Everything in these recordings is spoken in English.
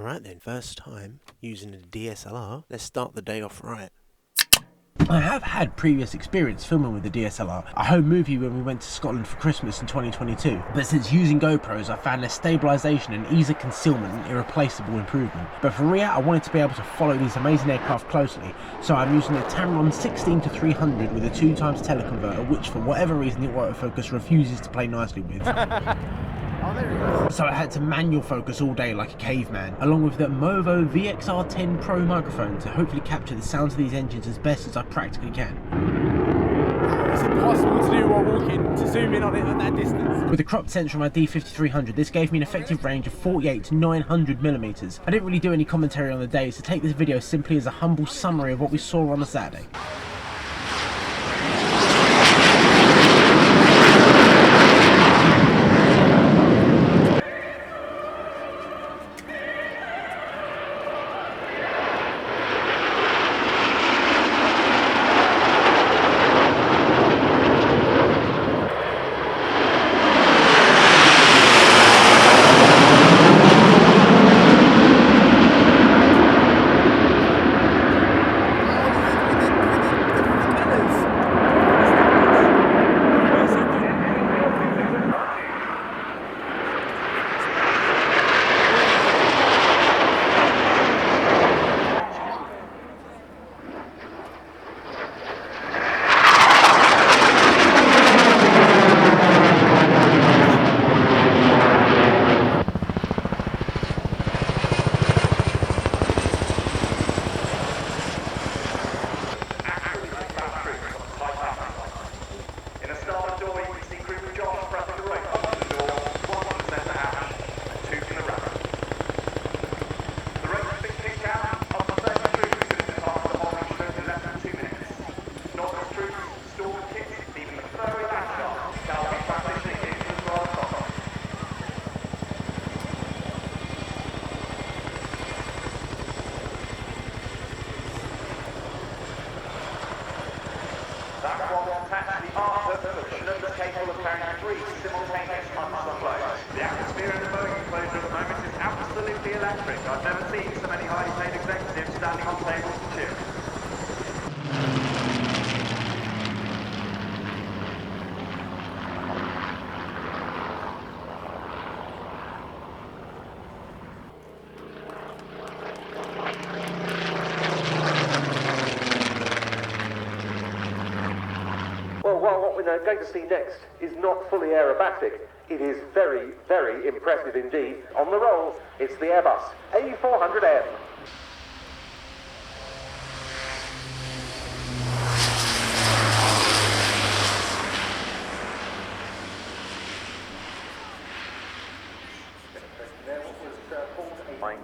Alright then, first time using a DSLR. Let's start the day off right. I have had previous experience filming with the DSLR, a home movie when we went to Scotland for Christmas in 2022, but since using GoPros I found their stabilisation and ease of concealment an irreplaceable improvement. But for Ria, I wanted to be able to follow these amazing aircraft closely, so I'm using a Tamron 16-300 with a 2x teleconverter, which for whatever reason the autofocus refuses to play nicely with. Oh, there he is. So I had to manual focus all day like a caveman, along with the Movo VXR10 Pro microphone to hopefully capture the sounds of these engines as best as I practically can. It's impossible to do while walking, to zoom in on it at that distance. With the cropped sensor on my D5300, this gave me an effective range of 48 to 900mm. I didn't really do any commentary on the day, so take this video simply as a humble summary of what we saw on the Saturday. The atmosphere in the Boeing enclosure at the moment is absolutely electric. I've never seen so many highly paid executives standing on tables and cheering. Well, what we're going to see next is not fully aerobatic. It is very, very impressive indeed. On the roll, it's the Airbus A400M.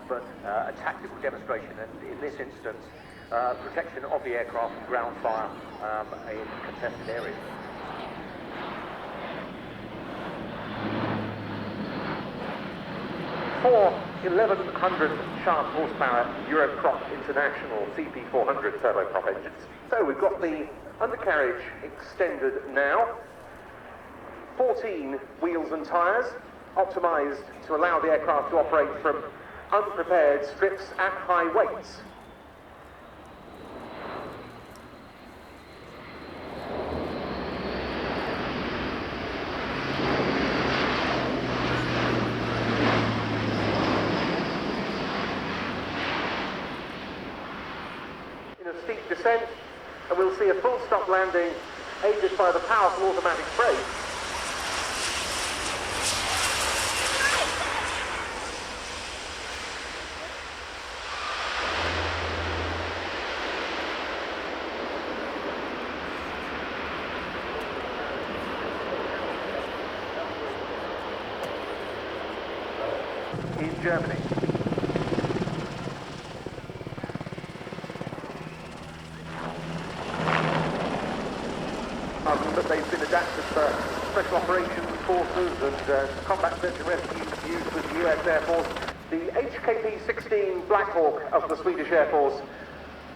But a tactical demonstration, and in this instance, protection of the aircraft from ground fire in contested areas. Four 1100 shaft horsepower Eurocrop International CP400 turboprop engines. So we've got the undercarriage extended now. 14 wheels and tyres, optimised to allow the aircraft to operate from unprepared strips at high weights. In a steep descent, and we'll see a full stop landing aided by the powerful automatic brake. In Germany. But they've been adapted for special operations forces and combat search and rescue used with the US Air Force. The HKP-16 Black Hawk of the Swedish Air Force,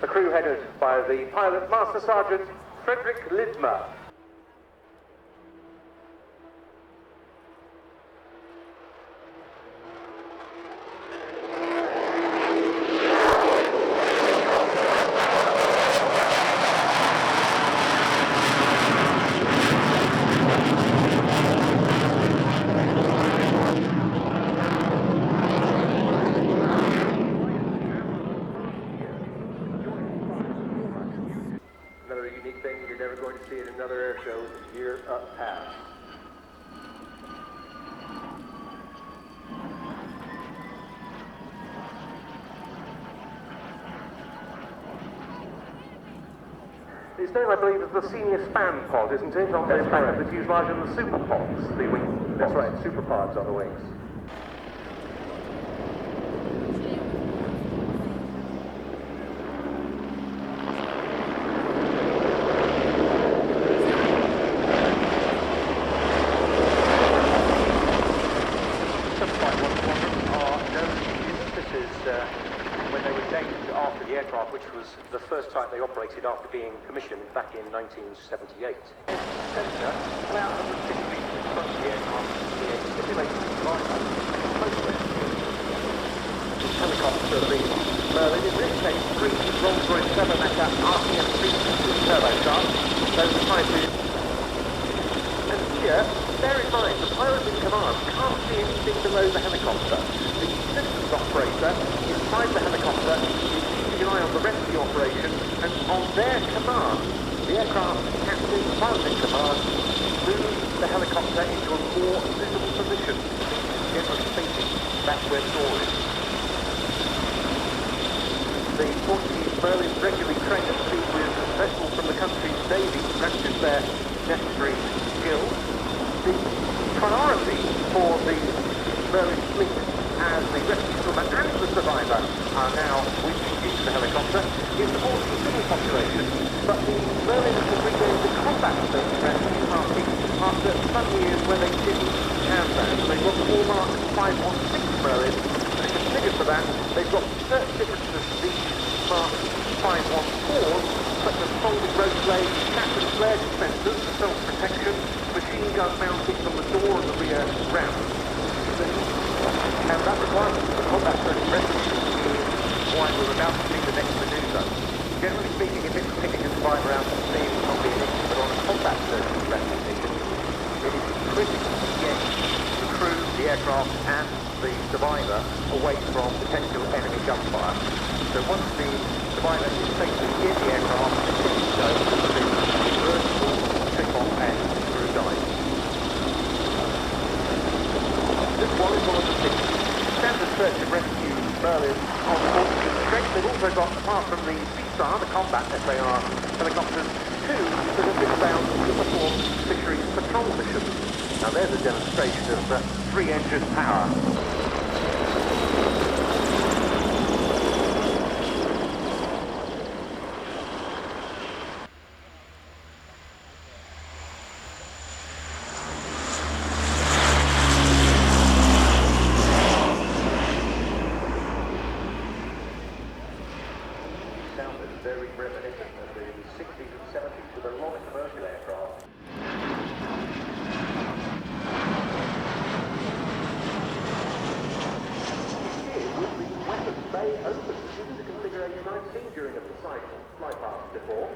the crew headed by the pilot Master Sergeant Fredrik Lidmer. another air show year past. It's known, I believe, as the senior span pod, isn't it? On the back that's used larger than the super pods, the wing. That's right, super pods on the wings. Which was the first type they operated after being commissioned back in 1978. Sensor, about 150 feet in front of the aircraft, the simulated driver, helicopter, the Merlin, in this case, 3 Rolls-Royce 7-meter RPM 3 turbocharged, those are tied to. And here, bear in mind, the pilot in command can't see anything below the helicopter. The systems operator inside the helicopter is keeping an eye on the rest of the operation, and on their command, the aircraft captain, pilot in command, moves the helicopter into a more suitable position, generally facing back where the door is. The Portuguese Merlin regularly trained to speak with vessels from the country's navy to practice their necessary skills. The priority for the Merlin fleet as the rescue swimmer and the survivor are now winching into the helicopter is the Portuguese civil population, but the Merlin has regained the combat search and rescue party after some years where they didn't have that. So they've got the Hallmark 516 Merlin, and configured for that, they've got certain differences to the Mark 514s, such as folding rope blades, captain flare dispensers for self-protection, machine gun mounting on the door and the rear ramp. And that requirement for combat search and rescue is why we're about to see the next maneuver. Generally speaking, if it's picking a survivor out of sea, it's not being issue, but on a combat search and rescue mission, it is critical to get the crew, the aircraft, and the survivor away from potential enemy gunfire. So once the survivor is safely in the aircraft, it is go to the vertical take-off and crew dive. This one is one of the 6 standard search and rescue Merlin on Portuguese strength. They've also got, apart from the Sea-Star, the combat SAR helicopters, 2 that have been found to perform fisheries patrol missions. Now there's a demonstration of 3-engine power. Very reminiscent of the 60s and 70s with a lot of commercial aircraft. Here, with the weapons bay open, this is the configuration I've seen during a cycle flypast before.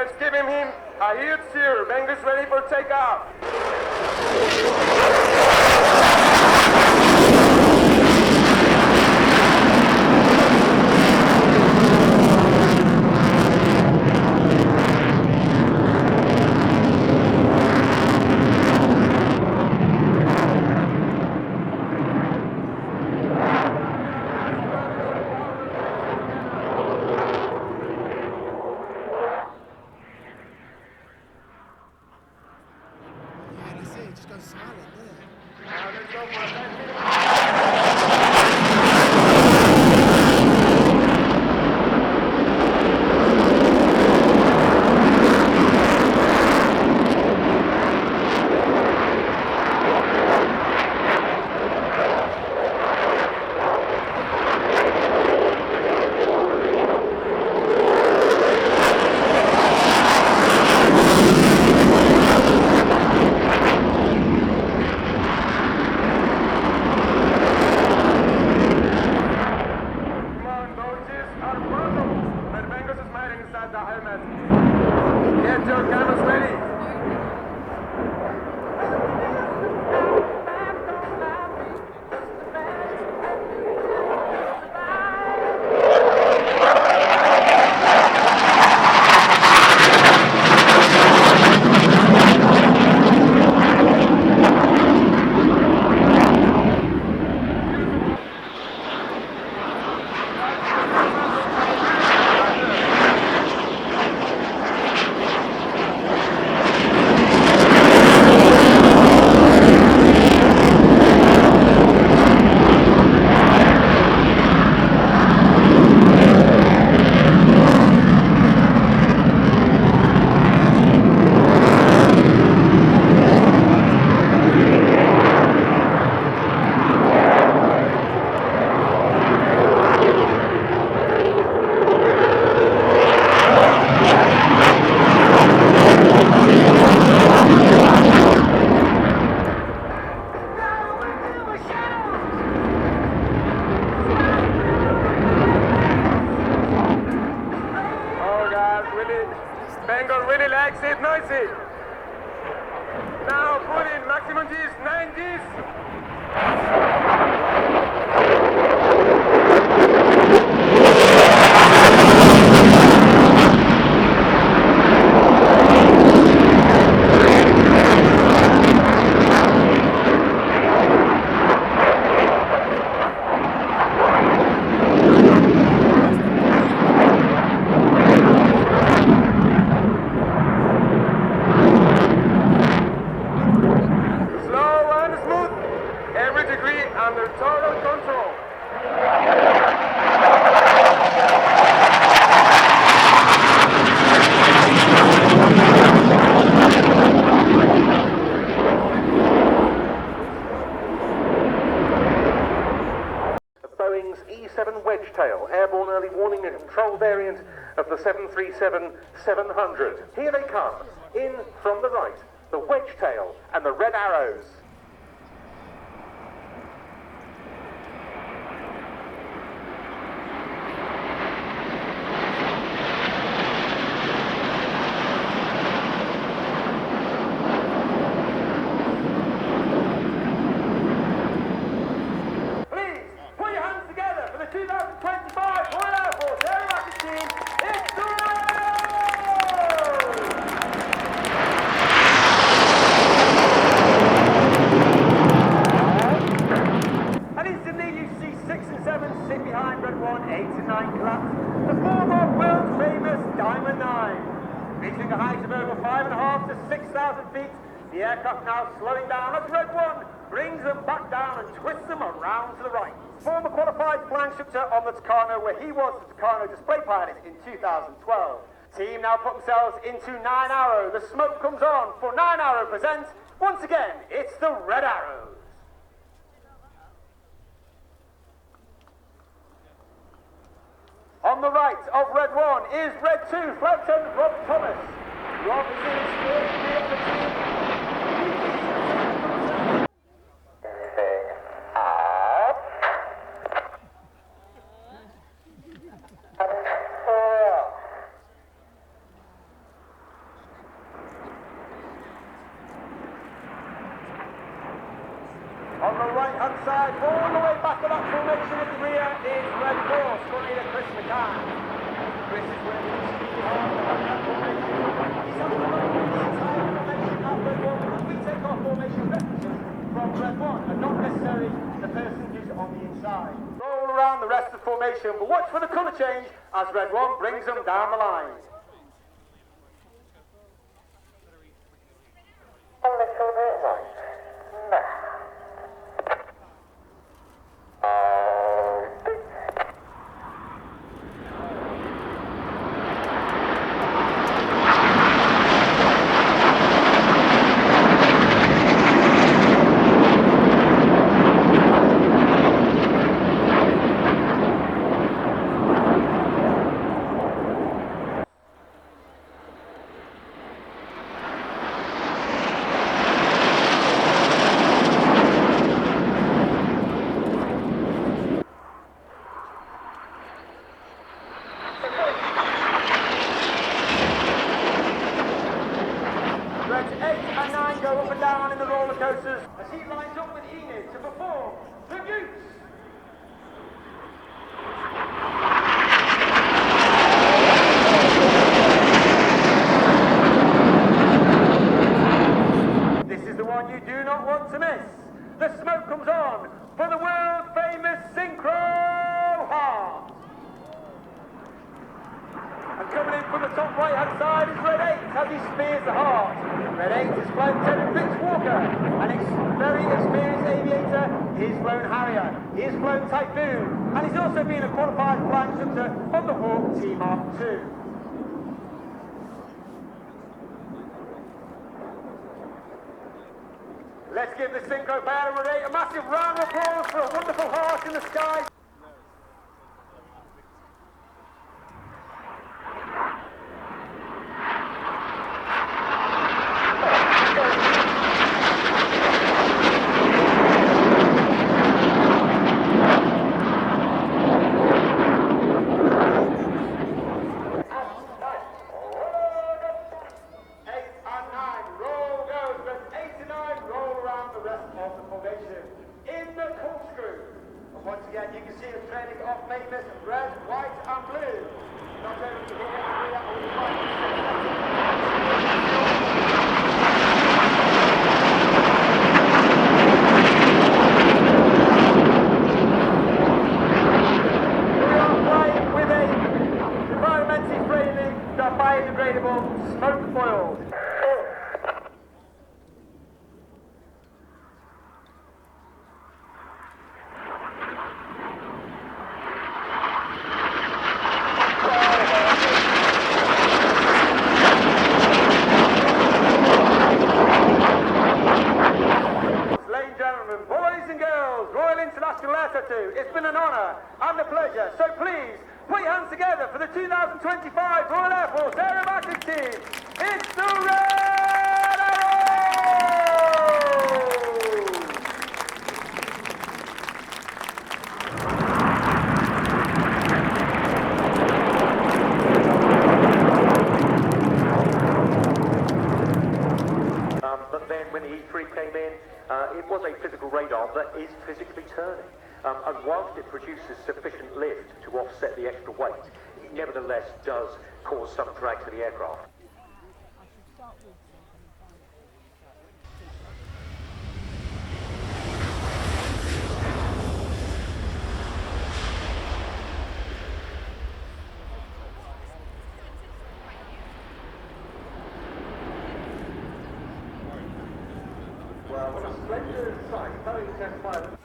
let's give him a huge cheer. Bengals ready for takeoff. Yeah, that's it. Just go silent there. Now let's go for a landing. Come on, Dodges, out of throttle. But Bengals is mighty inside the helmet. Get your cameras ready. Oh, guys, really, Bengal really likes it noisy. Now put in maximum G's, 9 G's. Slow and smooth. Every degree under total control. Boeing's E-7 Wedgetail, airborne early warning and control variant of the 737-700. Here they come, in from the right, the Wedgetail and the Red Arrows. Please, put your hands together for the 2025 Royal Air Force Aerobatic Team. It's the Red Arrows! And instantly you see 6 and 7 sit behind Red 1, 8 and 9 collapse. The former world famous Diamond 9. Reaching a height of over 5.5 to 6,000 feet, the aircraft now slowing down as Red 1 brings them back down and twists them around to the right. Former qualified flying instructor on the Tucano, where he was the Tucano display pilot in 2012. Team now put themselves into 9 Arrow. The smoke comes on for 9 Arrow presents, once again, it's the Red Arrows. On the right of Red 1 is Red 2, Flight Attendant Rob Thomas. Rob is in his first year of the team. left-hand side, all the way back to that formation at the rear is Red Bull, currently at Chris McCann. Chris is working extremely hard to back that formation. He's having a look at the entire formation at Red 1. Could we take our formation references from Red 1 and not necessarily the person who's on the inside? Roll around the rest of the formation, but watch for the colour change as Red 1 brings them down the line. A little bit right. Reds 8 and 9 go up and down in the roller coasters as he lines up with Enid to perform the Goose. This is the one you do not want to miss. The smoke comes on for the world famous Synchro Heart. And coming in from the top right hand side is Red 8 as he spears the heart. Red 8 has flown Lieutenant Rich Walker, an very experienced aviator. He's flown Harrier, he's flown Typhoon, and he's also been a qualified flying instructor on the Hawk T-Mark II. Let's give the Synchro Bear Red 8 a massive round of applause for a wonderful heart in the sky. Once again, you can see the training of famous red, white and blue. Not only to here, we are flying with a environmentally friendly, biodegradable smoke foil. It's been an honour and a pleasure, so please put your hands together for the 2025 Royal Air Force Aerobatic Team. It's the Red But then when the E3 came in, it was a physical radar that is physically turning. And whilst it produces sufficient lift to offset the extra weight, it nevertheless does cause some drag to the aircraft. Well, what a splendid sight, Boeing test pilot.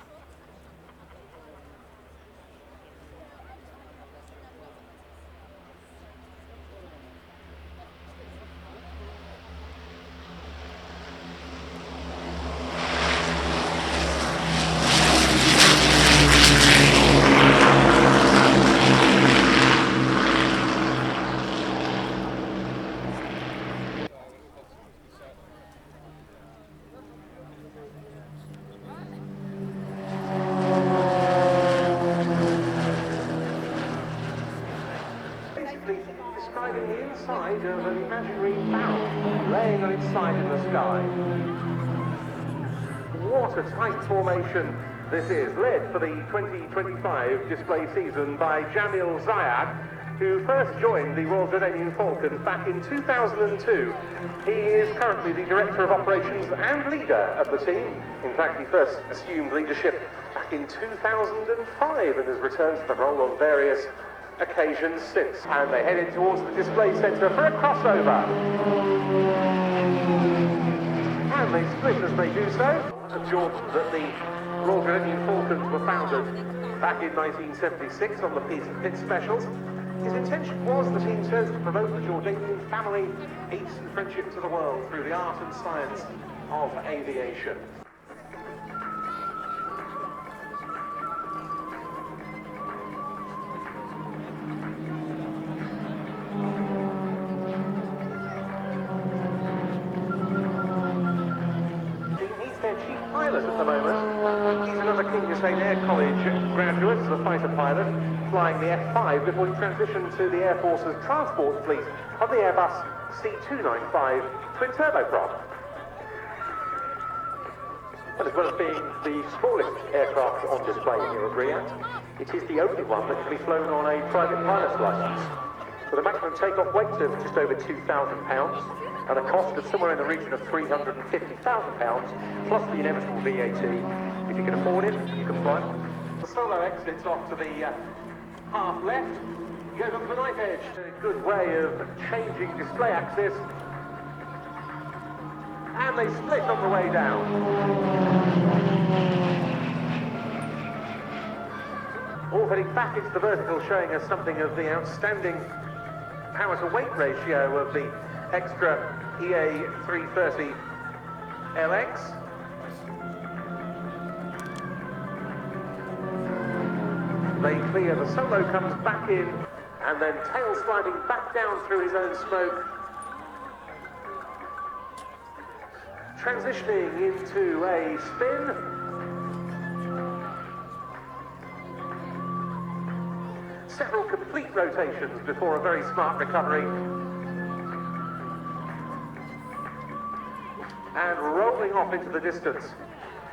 Describing the inside of an imaginary barrel laying on its side in the sky. Watertight formation This is led for the 2025 display season by Jamil Zayad, who first joined the Royal Jordanian Falcons back in 2002. He is currently the Director of Operations and leader of the team. In fact, he first assumed leadership back in 2005 and has returned to the role on various occasions since. And they headed towards the display centre for a crossover. And they split as they do so. Jordan, that the Royal Jordanian Falcons were founded back in 1976 on the Peace and Pit Specials. His intention was the team chose to promote the Jordanian family, peace and friendship to the world through the art and science of aviation. He's their chief pilot at the moment. He's another King Hussein Air College graduate as a fighter pilot, flying the F-5 before he transitioned to the Air Force's transport fleet of the Airbus C295 twin turboprop. Well, as well as being the smallest aircraft on display here at Riyadh, it is the only one that can be flown on a private pilot's license, with a maximum takeoff weight of just over 2,000 pounds and a cost of somewhere in the region of 350,000 pounds, plus the inevitable VAT. If you can afford it, you can fly it. The solo exits off to the half left, goes on to the knife edge. A good way of changing display axis. And they split on the way down. All heading back into the vertical, showing us something of the outstanding power to weight ratio of the extra EA 330 LX. They clear, the solo comes back in, and then tail sliding back down through his own smoke. Transitioning into a spin. Several complete rotations before a very smart recovery. And rolling off into the distance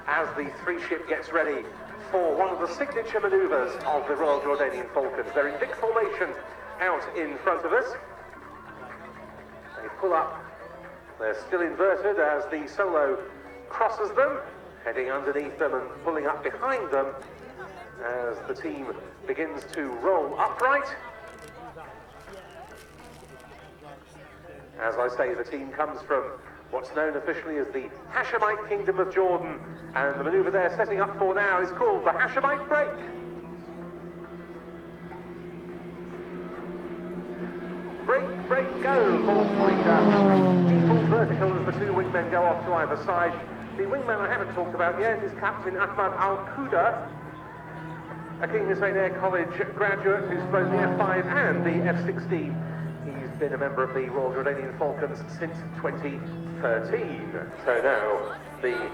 as the three-ship gets ready for one of the signature manoeuvres of the Royal Jordanian Falcons. They're in big formation out in front of us. They pull up. They're still inverted as the solo crosses them, heading underneath them and pulling up behind them as the team begins to roll upright. As I say, the team comes from what's known officially as the Hashemite Kingdom of Jordan, and the manoeuvre they're setting up for now is called the Hashemite Break. Break, break, go for Moika. Default vertical as the two wingmen go off to either side. The wingman I haven't talked about yet is Captain Ahmad Al-Quda, a King Hussein Air College graduate who's flown the F-5 and the F-16. He's been a member of the Royal Jordanian Falcons since 2013. So now the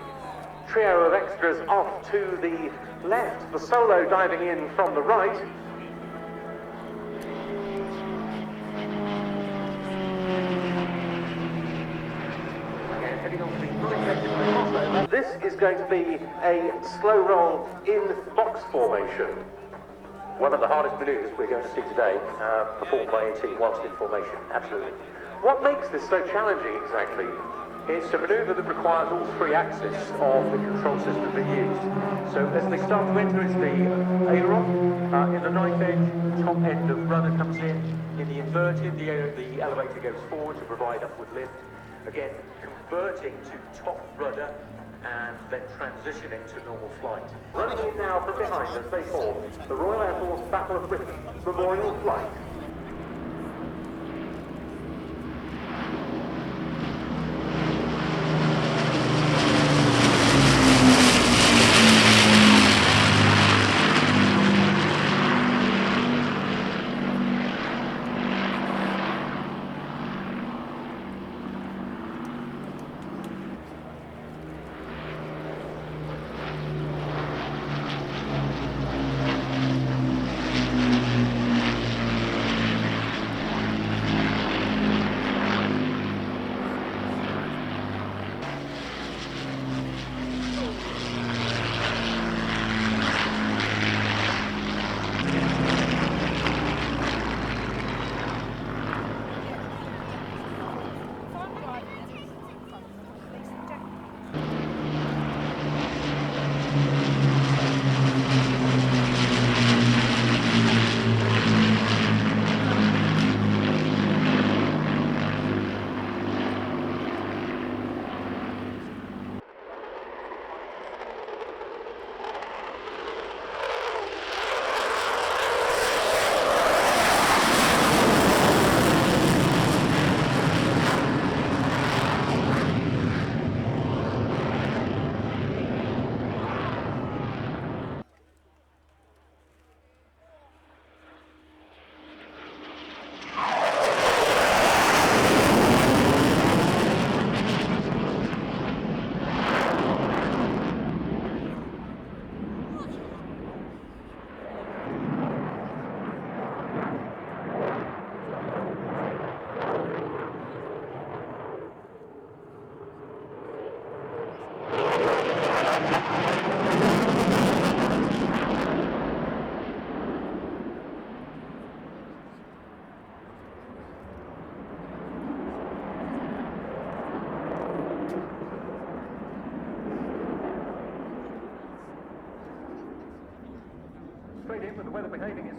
trio of extras off to the left, the solo diving in from the right. Again, heading on to the right edge of the crossover. This is going to be a slow roll in box formation. One of the hardest manoeuvres we're going to see today, performed by a team whilst in formation, absolutely. What makes this so challenging exactly? It's a manoeuvre that requires all three axes of the control system being used. So as they start to enter into the aileron, in the knife edge, top end of rudder comes in the inverted, the elevator goes forward to provide upward lift. Again, converting to top rudder and then transitioning to normal flight. Running in now from behind as they form the Royal Air Force Battle of Britain Memorial Flight.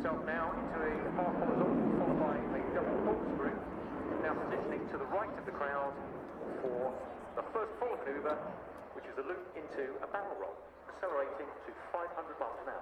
itself now into a half horizontal followed by a double corkscrew. Now positioning to the right of the crowd for the first full manoeuvre, which is a loop into a barrel roll, accelerating to 500 miles an hour.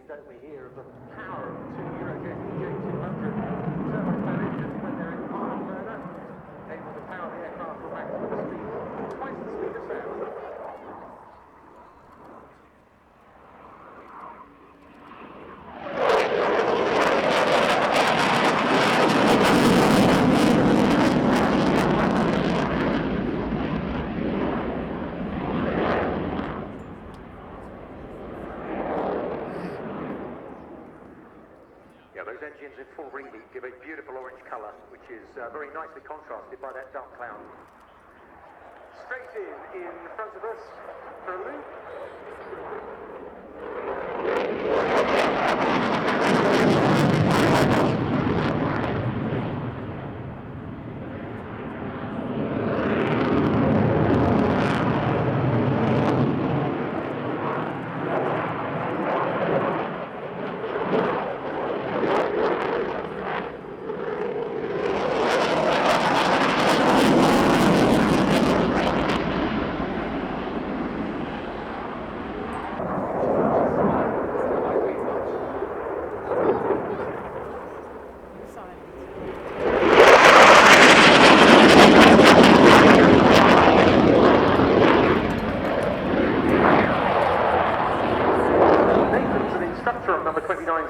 Don't we hear of the power of the 2 Eurojet EJ200 turbofan engines when they're in hard burner, able to power the aircraft to maximum speed, twice the speed of sound. Those engines in full reheat give a beautiful orange colour, which is very nicely contrasted by that dark cloud. Straight in front of us for a loop.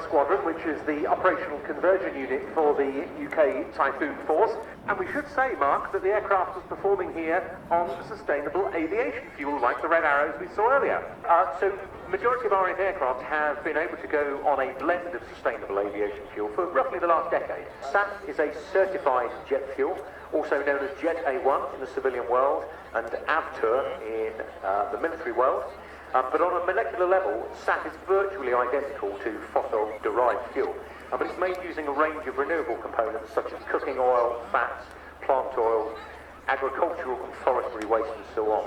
Squadron, which is the operational conversion unit for the UK Typhoon Force. And we should say, Mark, that the aircraft was performing here on sustainable aviation fuel, like the Red Arrows we saw earlier. So majority of RAF aircraft have been able to go on a blend of sustainable aviation fuel for roughly the last decade. SAF is a certified jet fuel, also known as Jet A1 in the civilian world and AVTUR in the military world. But on a molecular level, SAF is virtually identical to fossil-derived fuel, but it's made using a range of renewable components such as cooking oil, fats, plant oil, agricultural and forestry waste, and so on.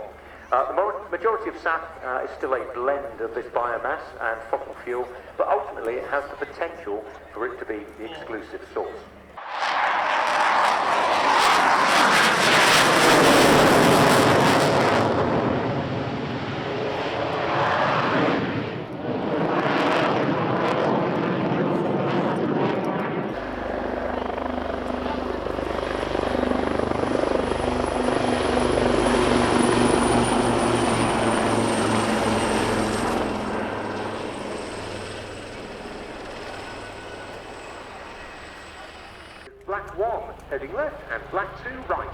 The majority of SAF is still a blend of this biomass and fossil fuel, but ultimately it has the potential for it to be the exclusive source. Black 1 heading left and Black 2 right.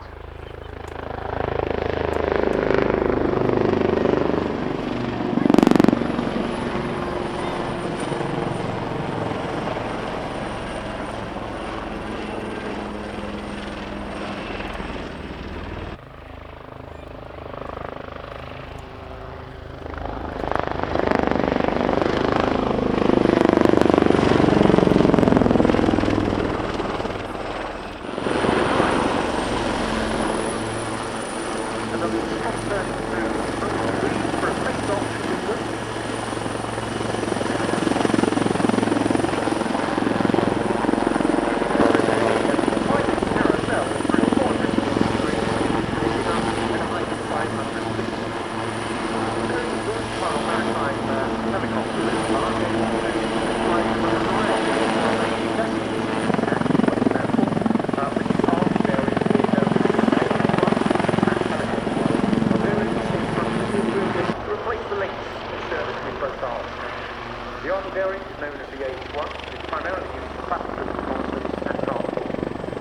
Army variant is known as the H1 and is primarily used for passengers, reconnaissance and transport.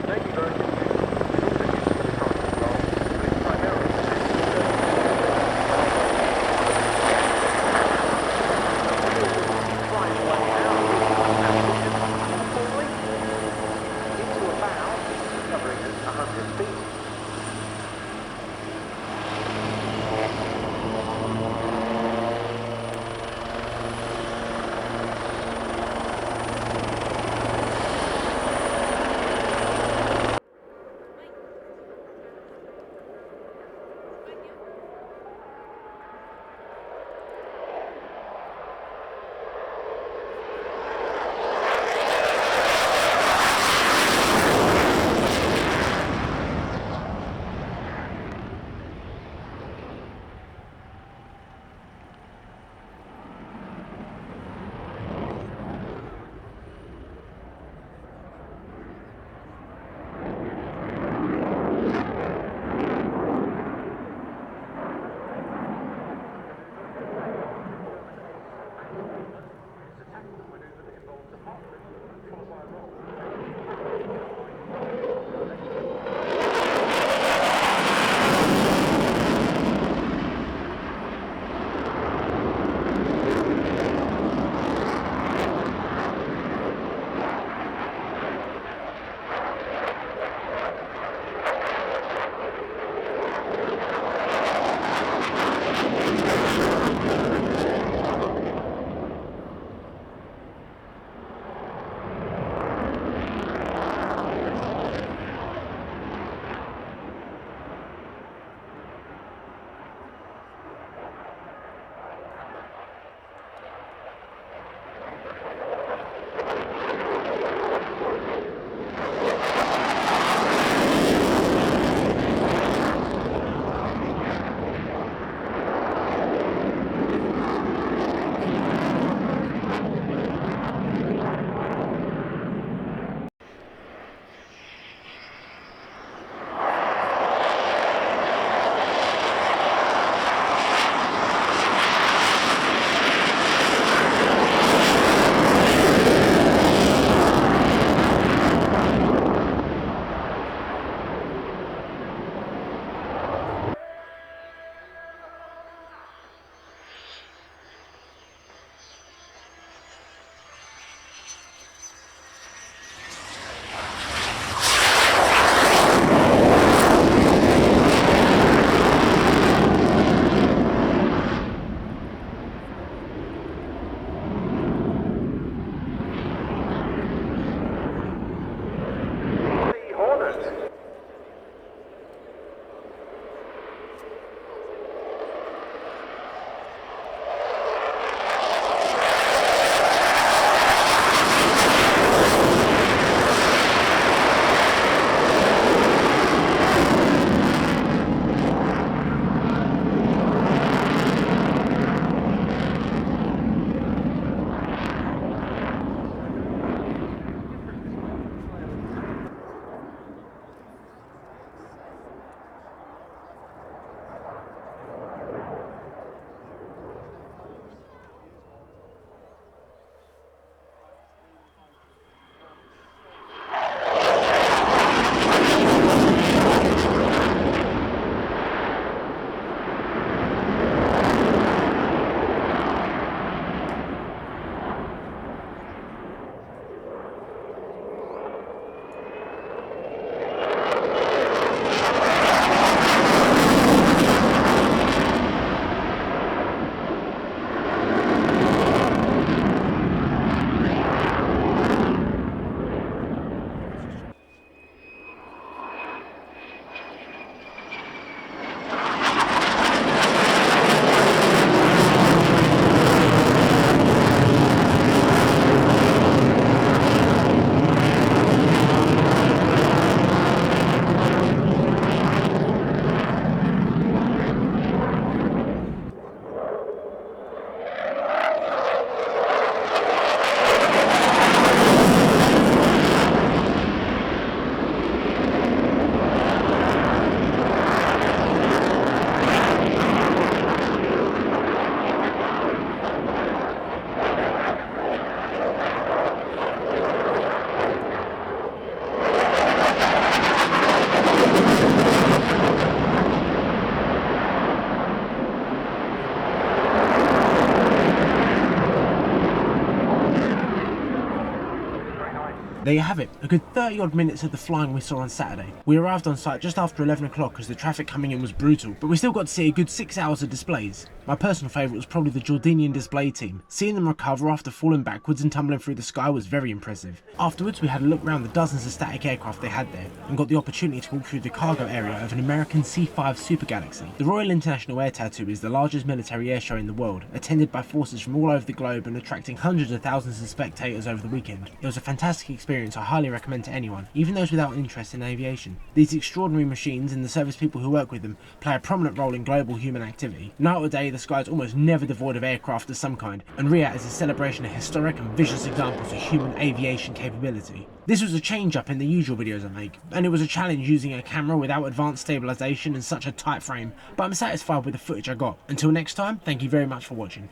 The Navy version is also used for the transport role, but it's primarily for national flying away now fully into a bow, covering us 100 feet. There you have it, a good 30 odd minutes of the flying we saw on Saturday. We arrived on site just after 11 o'clock as the traffic coming in was brutal, but we still got to see a good 6 hours of displays. My personal favourite was probably the Jordanian display team. Seeing them recover after falling backwards and tumbling through the sky was very impressive. Afterwards we had a look around the dozens of static aircraft they had there, and got the opportunity to walk through the cargo area of an American C-5 Super Galaxy. The Royal International Air Tattoo is the largest military airshow in the world, attended by forces from all over the globe and attracting hundreds of thousands of spectators over the weekend. It was a fantastic experience I highly recommend to anyone, even those without interest in aviation. These extraordinary machines and the service people who work with them play a prominent role in global human activity. Night or day, the sky is almost never devoid of aircraft of some kind, and Riyadh is a celebration of historic and vicious examples of human aviation capability. This was a change up in the usual videos I make, and it was a challenge using a camera without advanced stabilisation and such a tight frame, but I'm satisfied with the footage I got. Until next time, thank you very much for watching.